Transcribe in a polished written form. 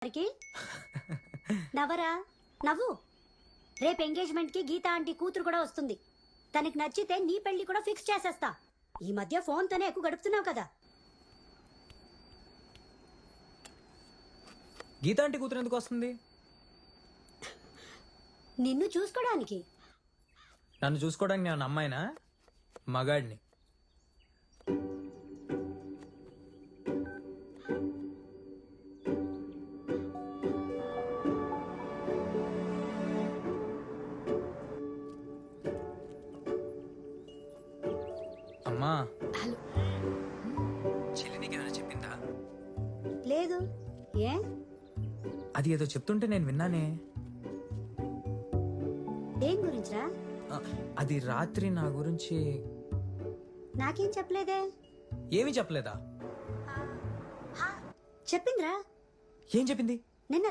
గారికి నవరా నవ్వు. రేపు ఎంగేజ్మెంట్ కి గీత ఆంటీ కూతురు కూడా వస్తుంది. తనకి నచ్చితే నీ పెళ్లి కూడా ఫిక్స్ చేసేస్తా. ఈ మధ్య ఫోన్ తోనే ఎక్కువ గడుపుతున్నావు కదా. గీత ఆంటీ కూతురు ఎందుకు వస్తుంది? నిన్ను చూసుకోవడానికి. నన్ను చూసుకోవడానికి నేను అమ్మాయినా మగాడిని? అమ్మా, చెల్లి నీకేమైనా చెప్పిందా? లేదు. ఏ? అది ఏదో చెప్తుంటే నేను విన్నానే. దేని గురించిరా? అది రాత్రి నా గురించి నాకేం చెప్పలేదే. ఏమీ చెప్పలేదా? చెప్పిందిరా. ఏం చెప్పింది?